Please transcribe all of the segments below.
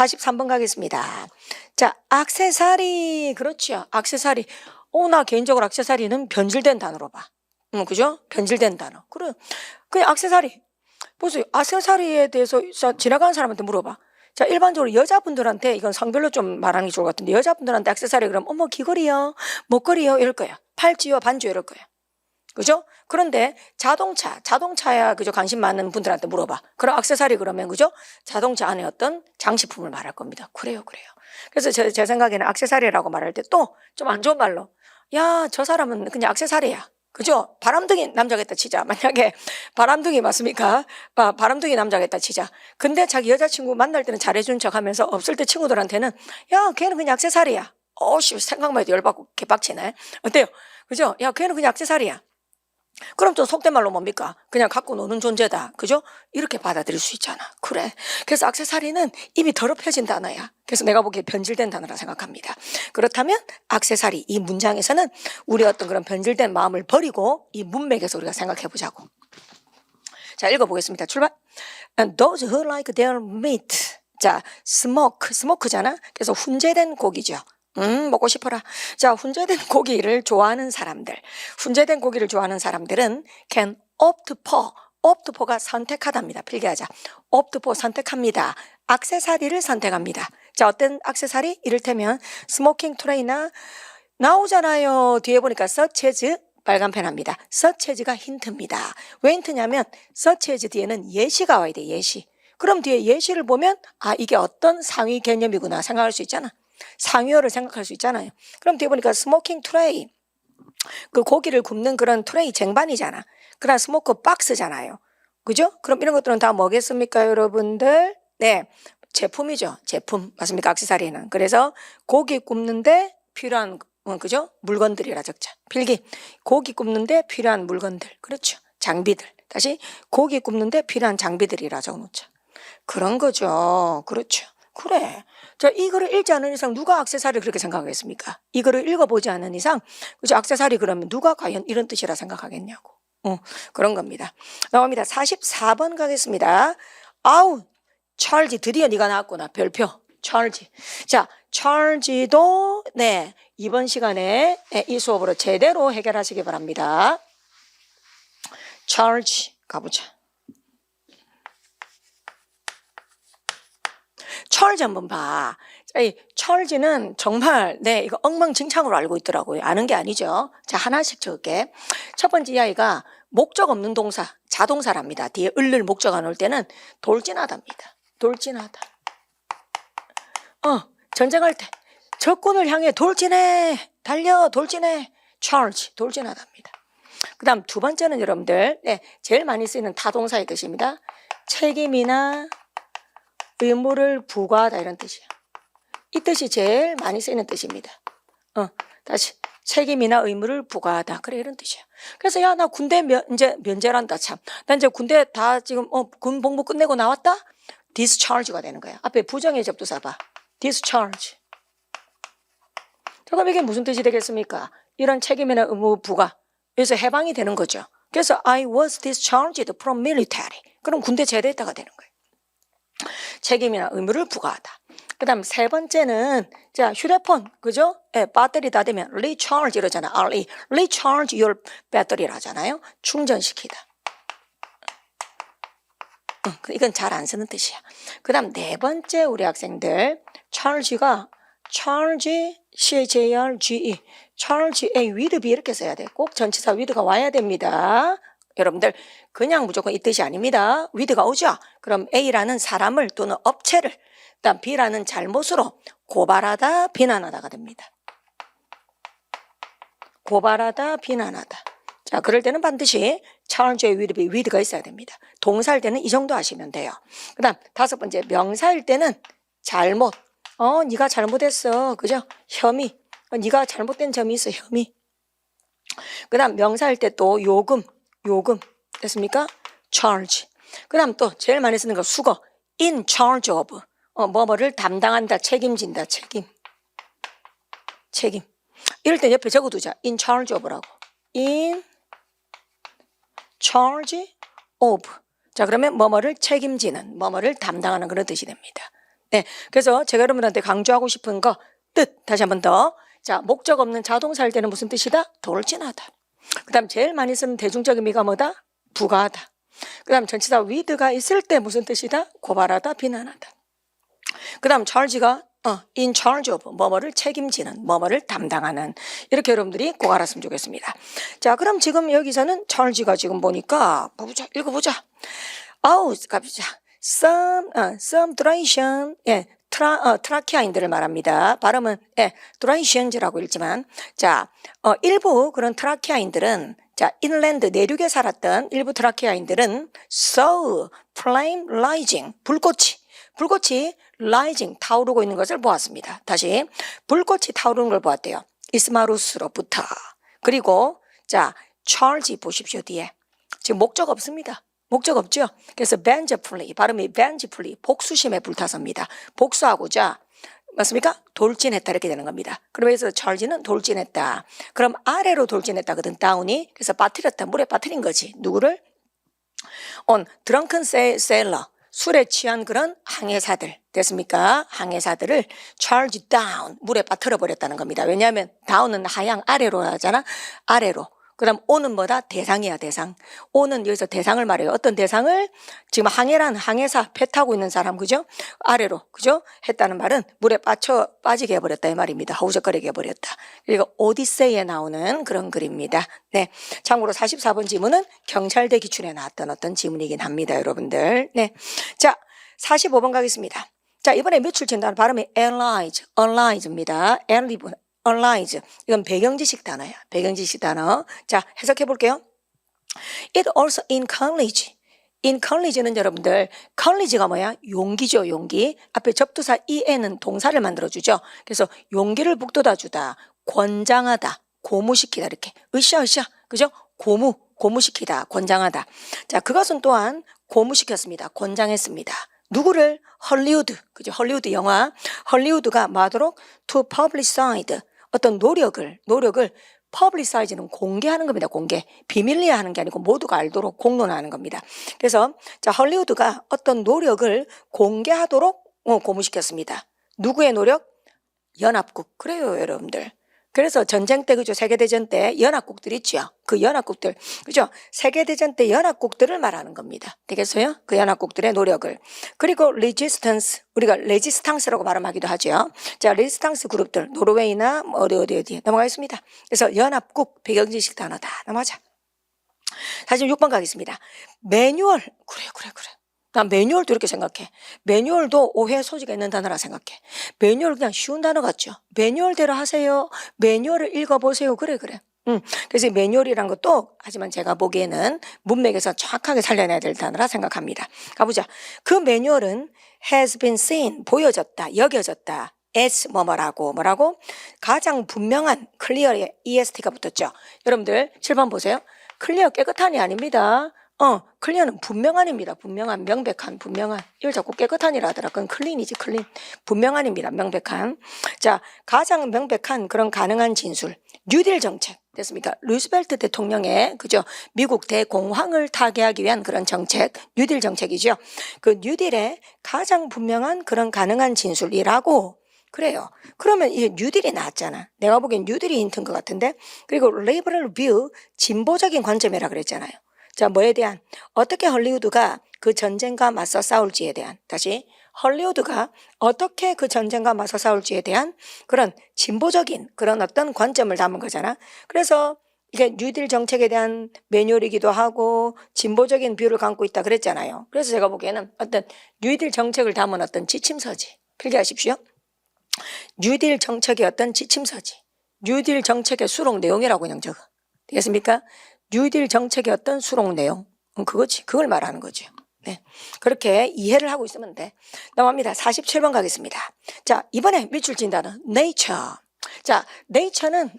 43번 가겠습니다. 자, 액세서리. 그렇죠. 액세서리. 나 개인적으로 액세서리는 변질된 단어로 봐. 그죠? 변질된 단어. 그래. 그냥 액세서리. 보세요. 액세서리에 대해서 지나가는 사람한테 물어봐. 자, 일반적으로 여자분들한테 이건 성별로 좀 말하는 게 좋을 것 같은데 여자분들한테 액세서리 그러면 어머 귀걸이요, 목걸이요 이럴 거야. 팔찌요, 반지요 이럴 거야. 그죠? 그런데 자동차야 그죠? 관심 많은 분들한테 물어봐. 그럼 액세서리 그러면 그죠? 자동차 안에 어떤 장식품을 말할 겁니다. 그래요. 그래서 제 생각에는 액세서리라고 말할 때 또 좀 안 좋은 말로 야, 저 사람은 그냥 액세서리야. 그죠? 바람둥이 남자겠다 치자. 만약에 바람둥이 맞습니까? 바람둥이 남자겠다 치자. 근데 자기 여자친구 만날 때는 잘해준 척 하면서 없을 때 친구들한테는 야, 걔는 그냥 액세서리야. 생각만 해도 열받고 개빡치네. 어때요? 그죠? 야, 걔는 그냥 액세서리야. 그럼 또 속된 말로 뭡니까? 그냥 갖고 노는 존재다. 그죠? 이렇게 받아들일 수 있잖아. 그래. 그래서 액세서리는 이미 더럽혀진 단어야. 그래서 내가 보기에 변질된 단어라 생각합니다. 그렇다면 액세서리 이 문장에서는 우리 어떤 그런 변질된 마음을 버리고 이 문맥에서 우리가 생각해 보자고. 자, 읽어보겠습니다. 출발. And those who like their meat. 자, smoke잖아. 그래서 훈제된 고기죠. 먹고 싶어라. 자, 훈제된 고기를 좋아하는 사람들은 can opt for가 선택하답니다. 필기하자. opt for 선택합니다. 액세서리를 선택합니다. 자, 어떤 액세서리? 이를테면 스모킹 트레이나 나오잖아요. 뒤에 보니까 such as 빨간 펜 합니다. such as가 힌트입니다. 왜 힌트냐면 such as 뒤에는 예시가 와야 돼. 예시. 그럼 뒤에 예시를 보면 이게 어떤 상위 개념이구나 생각할 수 있잖아. 상위어를 생각할 수 있잖아요. 그럼 뒤에 보니까 스모킹 트레이, 그 고기를 굽는 그런 트레이 쟁반이잖아. 그다음 스모크 박스잖아요. 그죠? 그럼 이런 것들은 다 뭐겠습니까, 여러분들? 네, 제품이죠. 제품 맞습니까? 액세서리는. 그래서 고기 굽는데 필요한 그죠? 물건들이라 적자. 필기. 고기 굽는데 필요한 물건들. 그렇죠. 장비들. 다시 고기 굽는데 필요한 장비들이라 적어놓자. 그런 거죠. 그렇죠. 그래. 자, 이거를 읽지 않은 이상 누가 액세서리를 그렇게 생각하겠습니까? 이거를 읽어보지 않은 이상, 그죠? 액세서리 그러면 누가 과연 이런 뜻이라 생각하겠냐고. 그런 겁니다. 나옵니다. 44번 가겠습니다. 찰지. 드디어 네가 나왔구나. 별표. 찰지. 자, 찰지도, 네. 이번 시간에 이 수업으로 제대로 해결하시기 바랍니다. 찰지. 가보자. 찰지 한번 봐. 이 찰지는 정말 이거 엉망진창으로 알고 있더라고요. 아는 게 아니죠. 자, 하나씩 적을게. 첫 번째 이 아이가 목적 없는 동사, 자동사랍니다. 뒤에 을을 목적 안 올 때는 돌진하답니다. 돌진하다. 전쟁할 때 적군을 향해 돌진해, 달려, 돌진해. 찰지, 돌진하답니다. 그 다음 두 번째는 여러분들 제일 많이 쓰이는 타동사의 뜻입니다. 책임이나 의무를 부과하다 이런 뜻이야. 이 뜻이 제일 많이 쓰이는 뜻입니다. 다시 책임이나 의무를 부과하다. 그래 이런 뜻이야. 그래서 야, 나 군대 이제 면제란다 참. 나 이제 군대 다 지금 군 복무 끝내고 나왔다. discharge가 되는 거야. 앞에 부정의 접두사 봐. discharge. 그럼 이게 무슨 뜻이 되겠습니까? 이런 책임이나 의무 부과. 여기서 해방이 되는 거죠. 그래서 I was discharged from military. 그럼 군대 제대했다가 되는 거예요. 책임이나 의무를 부과하다. 그 다음 세 번째는 자, 휴대폰 그죠? 배터리 다 되면 recharge 이러잖아. recharge your battery를 하잖아요. 충전시키다. 이건 잘 안 쓰는 뜻이야. 그 다음 네 번째 우리 학생들 charge가 charge C-H-A-R-G-E charge에 with be 이렇게 써야 돼. 꼭 전치사 with가 와야 됩니다. 여러분들 그냥 무조건 이 뜻이 아닙니다. with가 오죠. 그럼 A라는 사람을 또는 업체를 그다음 B라는 잘못으로 고발하다, 비난하다가 됩니다. 고발하다, 비난하다. 자, 그럴 때는 반드시 charge에 with be, with가 있어야 됩니다. 동사일 때는 이 정도 하시면 돼요. 그다음 다섯 번째 명사일 때는 잘못. 네가 잘못했어. 그죠? 혐의. 네가 잘못된 점이 있어. 혐의. 그다음 명사일 때 또 요금 됐습니까? charge. 그다음 또 제일 많이 쓰는 거 수거. in charge of. 뭐뭐를 담당한다, 책임진다, 책임. 이럴 때 옆에 적어두자. in charge of라고. in charge of. 자, 그러면 뭐뭐를 책임지는, 뭐뭐를 담당하는 그런 뜻이 됩니다. 네, 그래서 제가 여러분한테 강조하고 싶은 거 뜻 다시 한번 더. 자, 목적 없는 자동사일 때는 무슨 뜻이다? 돌진하다. 그 다음 제일 많이 쓰는 대중적인 미가 뭐다? 부가하다. 그 다음 전치사 with가 있을 때 무슨 뜻이다? 고발하다, 비난하다. 그 다음 charge가 in charge of 뭐뭐를 책임지는, 뭐뭐를 담당하는. 이렇게 여러분들이 꼭 알았으면 좋겠습니다. 자, 그럼 지금 여기서는 charge가 지금 보니까 보자, 읽어보자. 아우, 갑시다. some duration, 예, 트라키아인들을 말합니다. 발음은 durations라고 읽지만, 자, 일부 그런 트라키아인들은, 자, 인랜드 내륙에 살았던 일부 트라키아인들은 so flame rising, 불꽃이 rising 타오르고 있는 것을 보았습니다. 다시 불꽃이 타오르는 걸 보았대요. 이스마루스로부터. 그리고 자, charge 보십시오. 뒤에 지금 목적 없습니다. 목적 없죠. 그래서 vengefully, 발음이 vengefully, 복수심에 불타섭니다. 복수하고자 맞습니까? 돌진했다 이렇게 되는 겁니다. 그러면서 charge는 돌진했다. 그럼 아래로 돌진했다거든. 다운이. 그래서 빠뜨렸다. 물에 빠뜨린 거지. 누구를? on drunken sailor, 술에 취한 그런 항해사들 됐습니까? 항해사들을 charge down, 물에 빠뜨려 버렸다는 겁니다. 왜냐하면 down은 하양 아래로 하잖아. 아래로. 그 다음 on은 뭐다? 대상이야, 대상. on은 여기서 대상을 말해요. 어떤 대상을? 지금 항해란 항해사, 배 타고 있는 사람, 그죠? 아래로, 그죠? 했다는 말은 물에 빠지게 해버렸다 이 말입니다. 허우적거리게 해버렸다. 그리고 오디세이에 나오는 그런 글입니다. 네. 참고로 44번 지문은 경찰대 기출에 나왔던 어떤 지문이긴 합니다, 여러분들. 네. 자, 45번 가겠습니다. 자, 이번에 며칠 진단 발음이 aligne입니다. align. 이건 배경지식 단어야. 배경지식 단어. 자, 해석해 볼게요. It also encourage는 여러분들, encourage가 뭐야? 용기죠, 용기. 앞에 접두사 en은 동사를 만들어주죠. 그래서 용기를 북돋아 주다, 권장하다, 고무시키다 이렇게. 으쌰으쌰, 그죠? 고무시키다, 권장하다. 자, 그것은 또한 고무시켰습니다. 권장했습니다. 누구를? 헐리우드, 그죠? 헐리우드 영화. 헐리우드가 뭐하도록? to publicize, 어떤 노력을 publicize는 공개하는 겁니다. 공개. 비밀리에 하는 게 아니고 모두가 알도록 공론화하는 겁니다. 그래서 자, 헐리우드가 어떤 노력을 공개하도록 고무시켰습니다. 누구의 노력? 연합국. 그래요, 여러분들. 그래서 전쟁 때, 그죠? 세계대전 때 연합국들 있죠. 그 연합국들, 그죠? 세계대전 때 연합국들을 말하는 겁니다. 되겠어요? 그 연합국들의 노력을. 그리고 resistance, 우리가 레지스탕스라고 발음하기도 하죠. 자, 레지스탕스 그룹들, 노르웨이나 어디 넘어가겠습니다. 그래서 연합국, 배경지식 단어다. 넘어가자. 다시 6번 가겠습니다. 매뉴얼. 그래. 난 매뉴얼도 이렇게 생각해. 매뉴얼도 오해 소지가 있는 단어라 생각해. 매뉴얼 그냥 쉬운 단어 같죠. 매뉴얼대로 하세요. 매뉴얼을 읽어보세요. 그래. 그래서 매뉴얼이란 것도 하지만 제가 보기에는 문맥에서 정확하게 살려내야 될 단어라 생각합니다. 가보자. 그 매뉴얼은 has been seen, 보여졌다, 여겨졌다. as 뭐라고 가장 분명한 클리어에 EST가 붙었죠. 여러분들 7번 보세요. 클리어 깨끗한이 아닙니다. 클리어는 분명한입니다. 분명한, 명백한, 분명한. 이걸 자꾸 깨끗한이라 하더라. 그건 클린이지, 클린. 분명한입니다. 명백한. 자, 가장 명백한 그런 가능한 진술. 뉴딜 정책. 됐습니까? 루스벨트 대통령의, 그죠? 미국 대공황을 타개하기 위한 그런 정책. 뉴딜 정책이죠. 그 뉴딜의 가장 분명한 그런 가능한 진술이라고 그래요. 그러면 이 뉴딜이 나왔잖아. 내가 보기엔 뉴딜이 힌트인 것 같은데. 그리고 liberal view, 진보적인 관점이라 그랬잖아요. 자, 뭐에 대한? 어떻게 헐리우드가 그 전쟁과 맞서 싸울지에 대한. 다시. 헐리우드가 어떻게 그 전쟁과 맞서 싸울지에 대한 그런 진보적인 그런 어떤 관점을 담은 거잖아. 그래서 이게 뉴딜 정책에 대한 매뉴얼이기도 하고 진보적인 뷰를 갖고 있다 그랬잖아요. 그래서 제가 보기에는 어떤 뉴딜 정책을 담은 어떤 지침서지. 필기하십시오. 뉴딜 정책의 어떤 지침서지. 뉴딜 정책의 수록 내용이라고 그냥 적어. 되겠습니까? 뉴딜 정책의 어떤 수록 내용. 그거지. 그걸 말하는 거죠. 네. 그렇게 이해를 하고 있으면 돼. 넘어갑니다. 47번 가겠습니다. 자, 이번에 밑줄 진단은 nature. 자, nature는,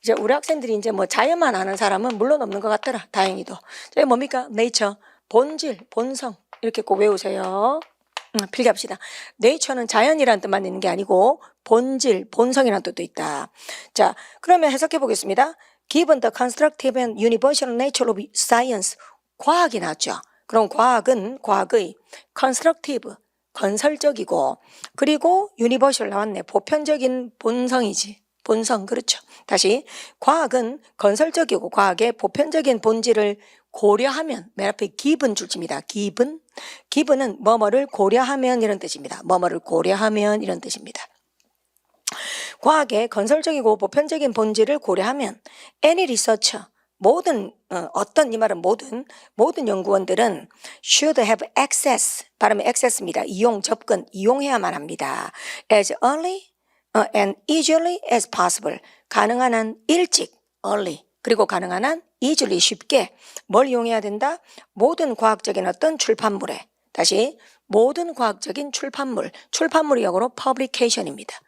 이제 우리 학생들이 이제 자연만 아는 사람은 물론 없는 것 같더라. 다행히도. 자, 뭡니까? nature. 본질, 본성. 이렇게 꼭 외우세요. 필기합시다. nature는 자연이라는 뜻만 있는 게 아니고 본질, 본성이라는 뜻도 있다. 자, 그러면 해석해 보겠습니다. Given the constructive and universal nature of science, 과학이 나왔죠. 그럼 과학은 과학의 constructive 건설적이고, 그리고 유니버셜 나왔네. 보편적인 본성이지. 본성, 그렇죠. 다시, 과학은 건설적이고 과학의 보편적인 본질을 고려하면, 맨 앞에 given 줄집니다. given은 뭐뭐를 고려하면 이런 뜻입니다. 뭐뭐를 고려하면 이런 뜻입니다. 과학의 건설적이고 보편적인 본질을 고려하면 any researcher, 모든 어떤 이 말은 모든 연구원들은 should have access, 발음이 access입니다. 이용, 접근, 이용해야만 합니다. as early and easily as possible, 가능한 한 일찍, early, 그리고 가능한 한 easily, 쉽게 뭘 이용해야 된다? 모든 과학적인 어떤 출판물에, 다시 모든 과학적인 출판물이 영어로 publication입니다.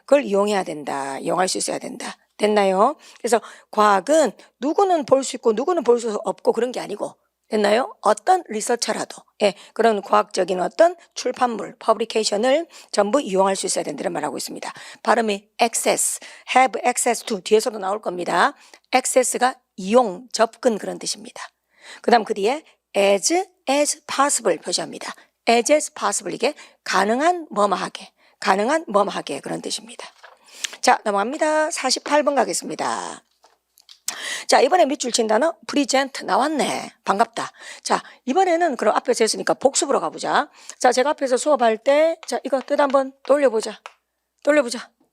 그걸 이용해야 된다. 이용할 수 있어야 된다. 됐나요? 그래서 과학은 누구는 볼 수 있고 누구는 볼 수 없고 그런 게 아니고, 됐나요? 어떤 리서처라도, 예, 그런 과학적인 어떤 출판물, 퍼블리케이션을 전부 이용할 수 있어야 된다는 말하고 있습니다. 발음이 access, have access to 뒤에서도 나올 겁니다. access가 이용, 접근 그런 뜻입니다. 그 다음 그 뒤에 as possible 표시합니다. as possible, 이게 가능한 뭐뭐하게, 가능한 뭐뭐하게 그런 뜻입니다. 자, 넘어갑니다. 48번 가겠습니다. 자, 이번에 밑줄 친 단어 present 나왔네. 반갑다. 자, 이번에는 그럼 앞에서 했으니까 복습으로 가보자. 자, 제가 앞에서 수업할 때, 자, 이거 뜻 한번 돌려보자.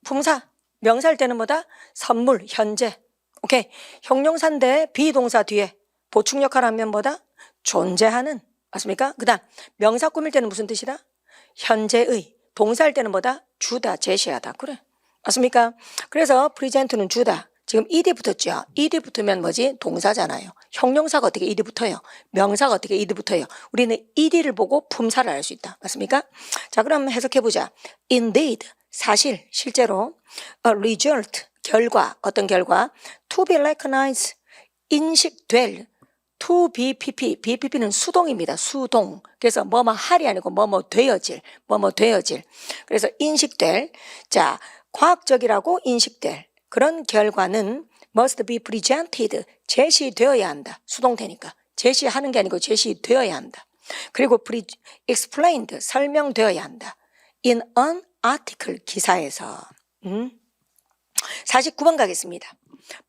품사, 명사일 때는 뭐다? 선물, 현재. 오케이. 형용사인데 비동사 뒤에 보충 역할을 하면 뭐다? 존재하는. 맞습니까? 그 다음 명사 꾸밀 때는 무슨 뜻이다? 현재의. 동사일 때는 뭐다? 주다, 제시하다. 그래. 맞습니까? 그래서 present는 주다. 지금 ed 붙었죠. ed 붙으면 뭐지? 동사잖아요. 형용사가 어떻게 ed 붙어요? 명사가 어떻게 ed 붙어요? 우리는 ed를 보고 품사를 알 수 있다. 맞습니까? 자, 그럼 해석해보자. Indeed, 사실, 실제로. A result, 결과, 어떤 결과? To be recognized, 인식될. To be pp, bpp는 수동입니다. 수동. 그래서 뭐뭐 할이 아니고 뭐뭐 되어질. 그래서 인식될. 자, 과학적이라고 인식될 그런 결과는 must be presented, 제시되어야 한다. 수동태니까. 제시하는 게 아니고 제시되어야 한다. 그리고 explained, 설명되어야 한다. in an article, 기사에서. 49번 가겠습니다.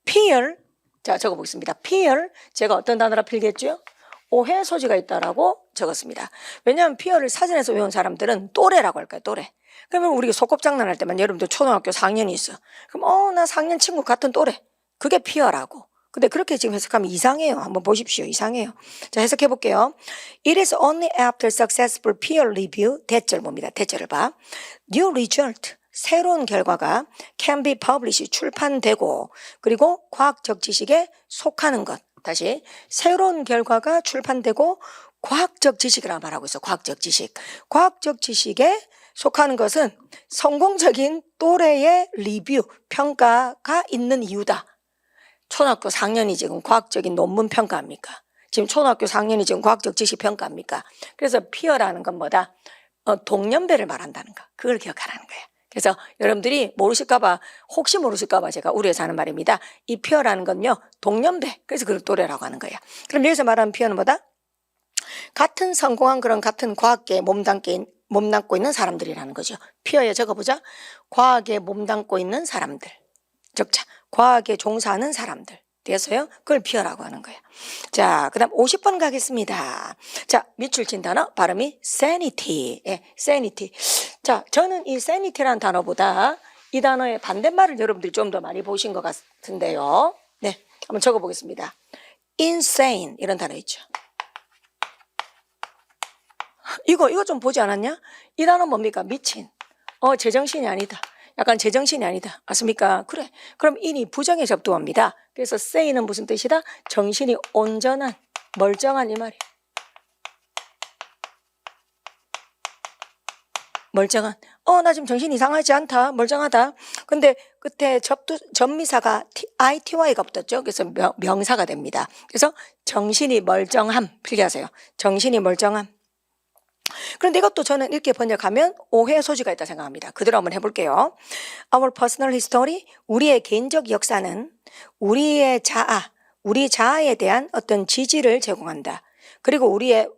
peer, 자, 적어보겠습니다. peer, 제가 어떤 단어로 필겠죠? 오해 소지가 있다라고 적었습니다. 왜냐하면 peer를 사전에서 외운 사람들은 또래라고 할까요? 또래. 그러면 우리가 소꿉장난할 때만 여러분들 초등학교 4학년이 있어. 그럼 나 4학년 친구 같은 또래. 그게 peer라고. 근데 그렇게 지금 해석하면 이상해요. 한번 보십시오. 이상해요. 자, 해석해 볼게요. It is only after successful peer review, 대절 봅니다. 대절을 봐. New result, 새로운 결과가 can be published, 출판되고, 그리고 과학적 지식에 속하는 것. 다시, 새로운 결과가 출판되고 과학적 지식이라고 말하고 있어. 과학적 지식. 과학적 지식에 속하는 것은 성공적인 또래의 리뷰, 평가가 있는 이유다. 초등학교 4학년이 지금 과학적인 논문 평가합니까? 지금 초등학교 4학년이 지금 과학적 지식 평가합니까? 그래서 피어라는 건 뭐다? 동년배를 말한다는 거. 그걸 기억하라는 거예요. 그래서 여러분들이 혹시 모르실까봐 제가 우려해서 하는 말입니다. 이 피어라는 건요, 동년배. 그래서 그걸 또래라고 하는 거예요. 그럼 여기서 말하는 피어는 뭐다? 같은 성공한 그런 같은 과학계에 몸담고 있는 사람들이라는 거죠. 피어에 적어보자. 과학에 몸담고 있는 사람들. 적자. 과학에 종사하는 사람들. 돼서요. 그걸 피어라고 하는 거예요. 자, 그 다음 50번 가겠습니다. 자, 밑줄 친 단어 발음이 sanity. 예, sanity. 자, 저는 이 sanity라는 단어보다 이 단어의 반대말을 여러분들이 좀 더 많이 보신 것 같은데요. 네, 한번 적어보겠습니다. insane 이런 단어 있죠. 이거 좀 보지 않았냐? 이 단어 뭡니까? 미친. 제정신이 아니다. 약간 제정신이 아니다. 맞습니까? 그래. 그럼 인이 부정에 접두합니다. 그래서 say는 무슨 뜻이다? 정신이 온전한, 멀쩡한 이 말이에요. 멀쩡한. 나 지금 정신이 이상하지 않다. 멀쩡하다. 근데 끝에 전미사가 ITY가 붙었죠. 그래서 명사가 됩니다. 그래서 정신이 멀쩡함 필기하세요. 정신이 멀쩡함. 그런데 이것도 저는 이렇게 번역하면 오해 소지가 있다 생각합니다. 그대로 한번 해볼게요. Our personal history, 우리의 개인적 역사는 우리 자아에 대한 어떤 지지를 제공한다. 그리고 우리의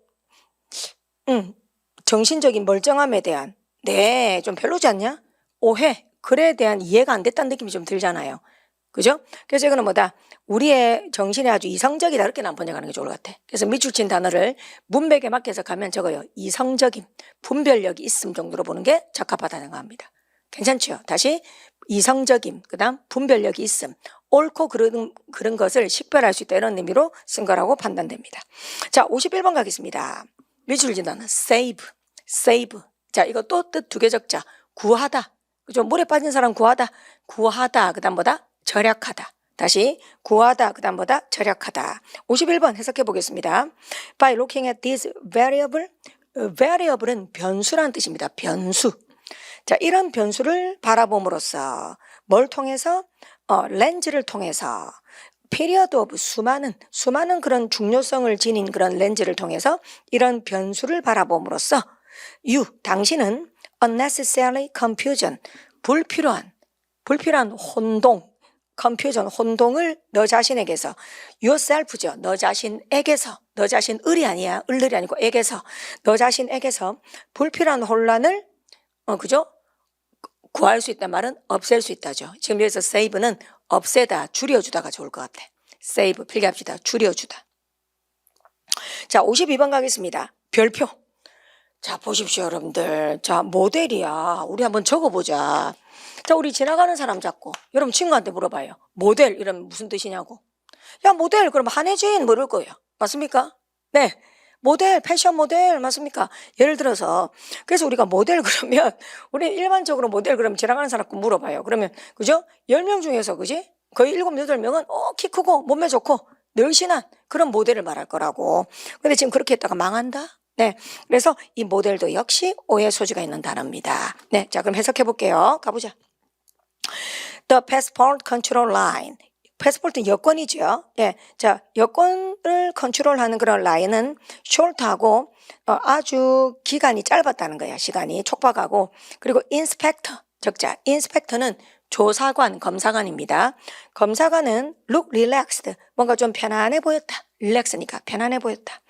정신적인 멀쩡함에 대한 좀 별로지 않냐? 오해, 글에 대한 이해가 안 됐다는 느낌이 좀 들잖아요. 그죠? 그래서 이거는 뭐다? 우리의 정신이 아주 이성적이다 이렇게는 안 번역하는 게 좋을 것 같아. 그래서 밑줄 친 단어를 문맥에 맞게 해석하면 적어요. 이성적인 분별력이 있음 정도로 보는 게 적합하다는 거 합니다. 괜찮죠? 다시 이성적인 그다음 분별력이 있음. 옳고 그런 것을 식별할 수 있다 이런 의미로 쓴 거라고 판단됩니다. 자, 51번 가겠습니다. 밑줄 친 단어 save. 자, 이거 또 뜻 두 개 적자. 구하다. 그죠? 물에 빠진 사람 구하다. 그다음 뭐다? 절약하다. 다시 구하다. 그다음 뭐다? 절약하다. 51번 해석해 보겠습니다. By looking at this variable, variable은 변수라는 뜻입니다. 변수. 자, 이런 변수를 바라봄으로써 뭘 통해서? 렌즈를 통해서 period of 수많은 그런 중요성을 지닌 그런 렌즈를 통해서 이런 변수를 바라봄으로써 당신은 unnecessary confusion, 불필요한 혼동을 너 자신에게서 yourself죠. 너 자신을이 아니야. 을들이 아니고 에게서 너 자신에게서 불필요한 혼란을 그죠? 구할 수 있단 말은 없앨 수 있다죠. 지금 여기서 save는 없애다, 줄여주다가 좋을 것 같아. save 필기합시다. 줄여주다. 자, 52번 가겠습니다. 별표. 자, 보십시오, 여러분들. 자, 모델이야. 우리 한번 적어보자. 자, 우리 지나가는 사람 잡고 여러분 친구한테 물어봐요. 모델 이러면 무슨 뜻이냐고. 야, 모델 그럼 한혜진 뭐 이럴 거예요. 맞습니까? 네. 모델, 패션 모델 맞습니까? 예를 들어서 그래서 우리가 모델 그러면 우리 일반적으로 모델 그러면 지나가는 사람 물어봐요. 그러면 그죠? 10명 중에서 그지? 거의 7, 8명은 키 크고 몸매 좋고 늘씬한 그런 모델을 말할 거라고. 근데 지금 그렇게 했다가 망한다? 네. 그래서 이 모델도 역시 오해 소지가 있는 단어입니다. 네. 자, 그럼 해석해 볼게요. 가보자. The passport control line. 패스포트는 여권이죠. 예. 자, 여권을 컨트롤하는 그런 라인은 short하고 아주 기간이 짧았다는 거야. 시간이 촉박하고. 그리고 inspector 적자. inspector는 조사관, 검사관입니다. 검사관은 look relaxed. 뭔가 좀 편안해 보였다. relax니까 편안해 보였다.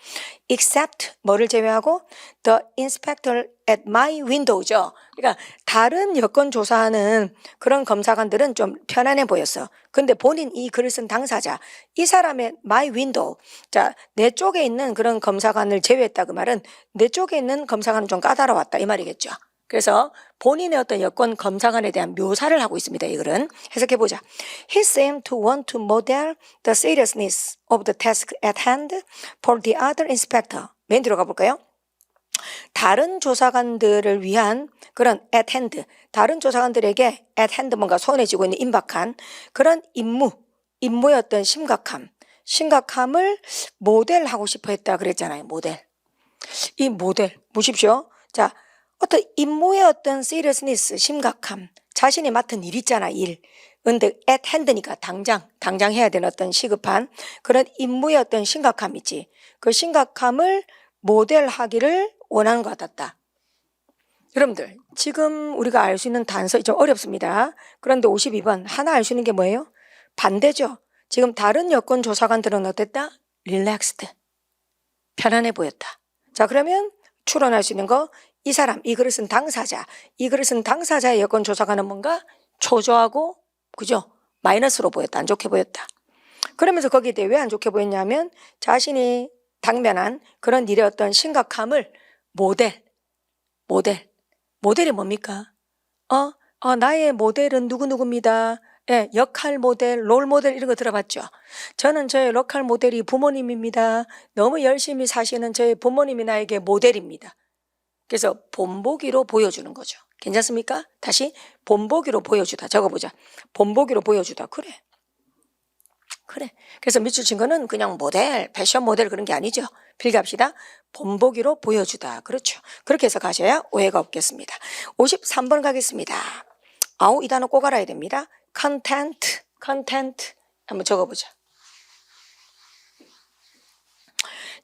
except 뭐를 제외하고 the inspector at my window죠. 그러니까 다른 여권 조사하는 그런 검사관들은 좀 편안해 보였어. 근데 본인 이 글을 쓴 당사자, 이 사람의 my window, 자, 내 쪽에 있는 그런 검사관을 제외했다 그 말은 내 쪽에 있는 검사관은 좀 까다로웠다 이 말이겠죠. 그래서 본인의 어떤 여권 검사관에 대한 묘사를 하고 있습니다. 이 글은 해석해보자. He seemed to want to model the seriousness of the task at hand for the other inspector. 맨 뒤로 가볼까요? 다른 조사관들을 위한 그런 at hand, 다른 조사관들에게 at hand 뭔가 손에 쥐고 있는 임박한 그런 임무의 어떤 심각함을 모델하고 싶어 했다 그랬잖아요. 모델. 이 모델 보십시오. 자, 어떤 임무의 어떤 seriousness, 심각함, 자신이 맡은 일 있잖아, 일. 근데 at hand니까 당장 해야 되는 어떤 시급한 그런 임무의 어떤 심각함 있지. 그 심각함을 모델하기를 원하는 것 같았다. 여러분들, 지금 우리가 알 수 있는 단서 좀 어렵습니다. 그런데 52번 하나 알 수 있는 게 뭐예요? 반대죠. 지금 다른 여권 조사관들은 어땠다? relaxed. 편안해 보였다. 자, 그러면 추론할 수 있는 거 이 사람, 이 글을 쓴 당사자, 이 글을 쓴 당사자의 여권 조사관은 뭔가 초조하고 그죠? 마이너스로 보였다. 안 좋게 보였다. 그러면서 거기에 대해 왜 안 좋게 보였냐면 자신이 당면한 그런 일의 어떤 심각함을 모델이 뭡니까? 나의 모델은 누구누구입니다. 예, 역할 모델, 롤 모델 이런 거 들어봤죠? 저는 저의 역할 모델이 부모님입니다. 너무 열심히 사시는 저의 부모님이 나에게 모델입니다. 그래서 본보기로 보여주는 거죠. 괜찮습니까? 다시 본보기로 보여주다. 적어보자. 본보기로 보여주다. 그래. 그래서 밑줄 친 거는 그냥 모델, 패션 모델 그런 게 아니죠. 필기합시다. 본보기로 보여주다. 그렇죠. 그렇게 해서 가셔야 오해가 없겠습니다. 53번 가겠습니다. 이 단어 꼭 알아야 됩니다. content. 한번 적어보자.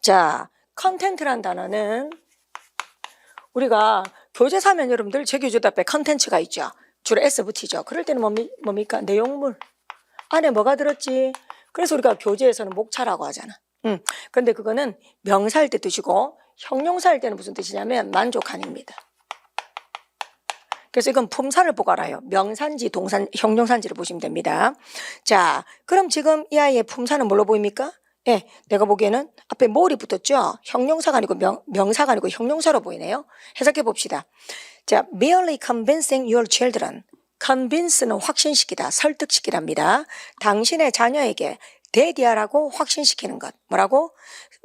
자, content라는 단어는 우리가 교재 사면 여러분들 제 교재 앞에 컨텐츠가 있죠. 주로 S 붙이죠. 그럴 때는 뭡니까? 내용물. 안에 뭐가 들었지? 그래서 우리가 교재에서는 목차라고 하잖아. 그런데 그거는 명사일 때 뜻이고 형용사일 때는 무슨 뜻이냐면 만족한입니다. 그래서 이건 품사를 보고 알아요. 명사인지 동산, 형용사인지를 보시면 됩니다. 자, 그럼 지금 이 아이의 품사는 뭘로 보입니까? 예, 내가 보기에는 앞에 more이 붙었죠? 형용사가 아니고 명사가 아니고 형용사로 보이네요. 해석해 봅시다. 자, merely convincing your children. convince는 확신시키다, 설득시키랍니다. 당신의 자녀에게 대디하라고 확신시키는 것. 뭐라고?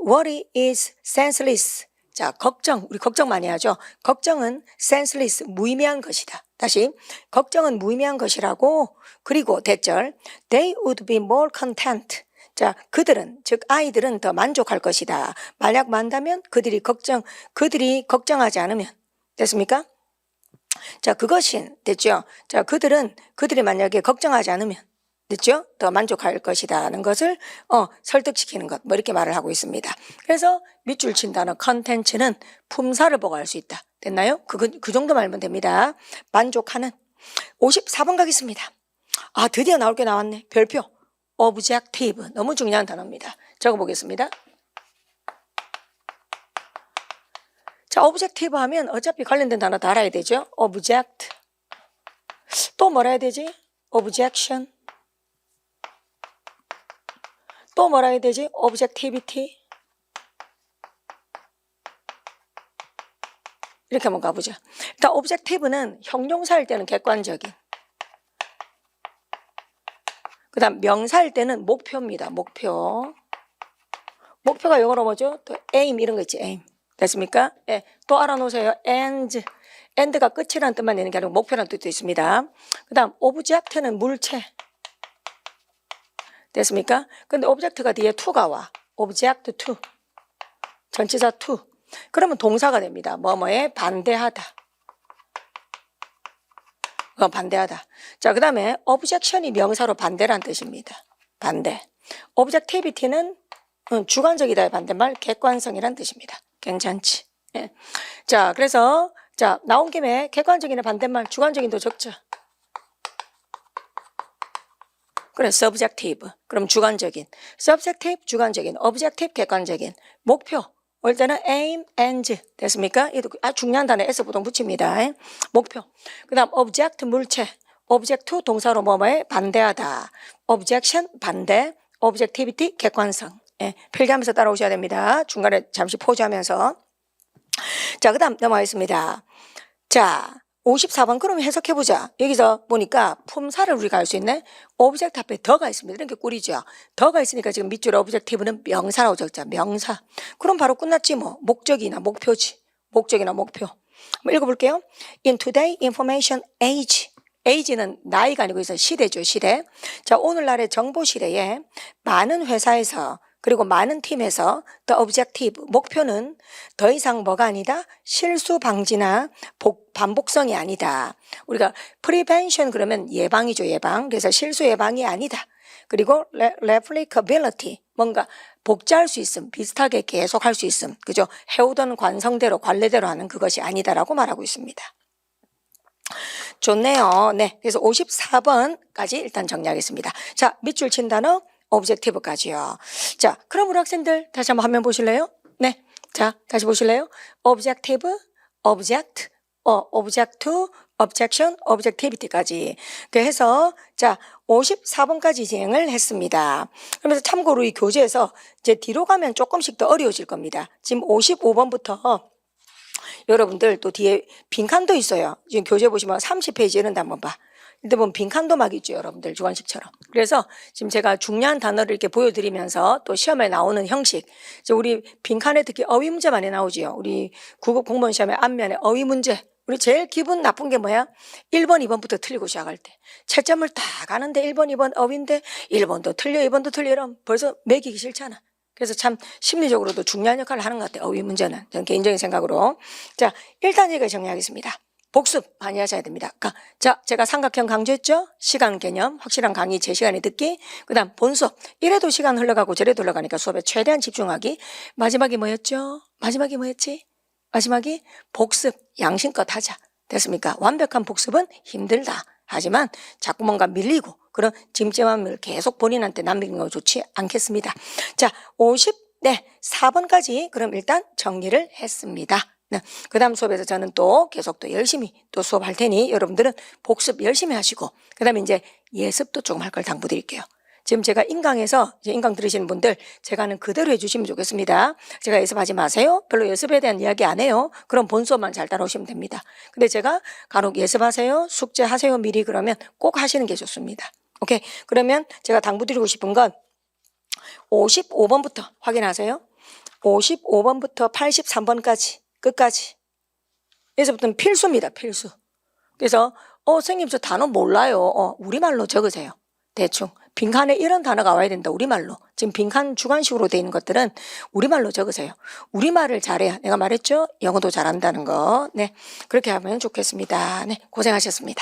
Worry is senseless. 자, 걱정, 우리 걱정 많이 하죠. 걱정은 senseless, 무의미한 것이다. 다시, 걱정은 무의미한 것이라고. 그리고 대절, they would be more content. 자, 그들은, 즉 아이들은 더 만족할 것이다. 만약 만다면 그들이 걱정하지 않으면. 됐습니까? 자, 그것인, 됐죠? 자, 그들이 만약에 걱정하지 않으면, 됐죠? 더 만족할 것이다는 것을 설득시키는 것, 뭐 이렇게 말을 하고 있습니다. 그래서 밑줄 친 단어 컨텐츠는 품사를 보고 알 수 있다. 됐나요? 그 정도만 알면 됩니다. 만족하는. 54번 가겠습니다. 아, 드디어 나올 게 나왔네. 별표. objective. 너무 중요한 단어입니다. 적어보겠습니다. 자, objective 하면 어차피 관련된 단어 다 알아야 되죠. object. 또 뭐라 해야 되지? objection. 또 뭐라 해야 되지? objectivity. 이렇게 한번 가보자. 일단 objective는 형용사일 때는 객관적인. 그 다음 명사일 때는 목표입니다. 목표가 영어로 뭐죠? 또 aim 이런 거 있지. aim. 됐습니까? 예. 또 알아놓으세요. end가 끝이라는 뜻만 내는 게 아니고 목표라는 뜻도 있습니다. 그 다음 object는 물체. 됐습니까? 근데 object가 뒤에 to가 와. object to. 전치사 to. 그러면 동사가 됩니다. 뭐뭐에 반대하다. 반대하다. 자, 그 다음에 objection이 명사로 반대란 뜻입니다. 반대. objectivity는 주관적이다의 반대말 객관성이란 뜻입니다. 괜찮지? 예. 자, 그래서 자, 나온 김에 객관적인의 반대말 주관적인도 적죠. 그래, subjective. 그럼 주관적인. subjective, 주관적인. objective, 객관적인. 목표. 올 때는 aim, and. 됐습니까? 이도 중요한 단어에 S 보통 붙입니다. 목표. 그 다음 object, 물체. object to 동사로 뭐뭐에 반대하다. objection, 반대. objectivity, 객관성. 예, 필기하면서 따라오셔야 됩니다. 중간에 잠시 포즈하면서. 자, 그 다음 넘어가겠습니다. 자, 54번 그럼 해석해보자. 여기서 보니까 품사를 우리가 알 수 있네. 오브젝트 앞에 더가 있습니다. 이렇게 꿀이죠. 더가 있으니까 지금 밑줄 오브젝티브는 명사라고 적자. 명사. 그럼 바로 끝났지 뭐. 목적이나 목표지. 목적이나 목표. 한번 읽어볼게요. In today information age. age는 나이가 아니고 있어 시대죠. 시대. 자, 오늘날의 정보 시대에 많은 회사에서 그리고 많은 팀에서 the objective, 목표는 더 이상 뭐가 아니다? 실수 방지나 반복성이 아니다. 우리가 prevention 그러면 예방이죠, 예방. 그래서 실수 예방이 아니다. 그리고 replicability, 뭔가 복제할 수 있음, 비슷하게 계속 할 수 있음. 그죠? 해오던 관성대로, 관례대로 하는 그것이 아니다라고 말하고 있습니다. 좋네요. 네. 그래서 54번까지 일단 정리하겠습니다. 자, 밑줄 친 단어. objective까지요. 자, 그럼 우리 학생들 다시 한번 화면 보실래요? 네. 자, 다시 보실래요? objective, object, object to, objection, objectivity까지. 그래서 자, 54번까지 진행을 했습니다. 그러면서 참고로 이 교재에서 이제 뒤로 가면 조금씩 더 어려워질 겁니다. 지금 55번부터 여러분들 또 뒤에 빈칸도 있어요. 지금 교재 보시면 30페이지는 한번 봐. 근데 보면 빈칸도 막 있죠, 여러분들 주관식처럼. 그래서 지금 제가 중요한 단어를 이렇게 보여드리면서 또 시험에 나오는 형식. 이제 우리 빈칸에 특히 어휘 문제 많이 나오지요. 우리 9급 공무원 시험에 앞면에 어휘 문제. 우리 제일 기분 나쁜 게 뭐야? 1번, 2번부터 틀리고 시작할 때. 채점을 다 가는데 1번, 2번 어휘인데 1번도 틀려, 2번도 틀려 이러면 벌써 매기기 싫잖아. 그래서 참 심리적으로도 중요한 역할을 하는 것 같아요. 어휘 문제는. 저는 개인적인 생각으로. 자, 일단 이거 정리하겠습니다. 복습 많이 하셔야 됩니다. 자, 제가 삼각형 강조했죠? 시간 개념, 확실한 강의 제 시간에 듣기. 그 다음 본수업. 이래도 시간 흘러가고 저래도 흘러가니까 수업에 최대한 집중하기. 마지막이 뭐였죠? 마지막이 뭐였지? 마지막이 복습, 양심껏 하자. 됐습니까? 완벽한 복습은 힘들다. 하지만 자꾸 뭔가 밀리고 그런 찜찜함을 계속 본인한테 남기는 거 좋지 않겠습니다. 자, 네, 4번까지 그럼 일단 정리를 했습니다. 네, 그 다음 수업에서 저는 또 계속 또 열심히 또 수업할 테니 여러분들은 복습 열심히 하시고 그 다음에 이제 예습도 조금 할 걸 당부드릴게요. 지금 제가 인강에서 이제 인강 들으시는 분들 제가 하는 그대로 해주시면 좋겠습니다. 제가 예습하지 마세요. 별로 예습에 대한 이야기 안 해요. 그럼 본 수업만 잘 따라오시면 됩니다. 근데 제가 간혹 예습하세요, 숙제하세요 미리 그러면 꼭 하시는 게 좋습니다. 오케이. 그러면 제가 당부드리고 싶은 건 55번부터 확인하세요. 55번부터 83번까지 끝까지. 여기서부터는 필수입니다. 필수. 그래서 선생님 저 단어 몰라요. 우리말로 적으세요. 대충. 빈칸에 이런 단어가 와야 된다. 우리말로. 지금 빈칸 주관식으로 되어 있는 것들은 우리말로 적으세요. 우리말을 잘해야 내가 말했죠? 영어도 잘한다는 거. 네. 그렇게 하면 좋겠습니다. 네. 고생하셨습니다.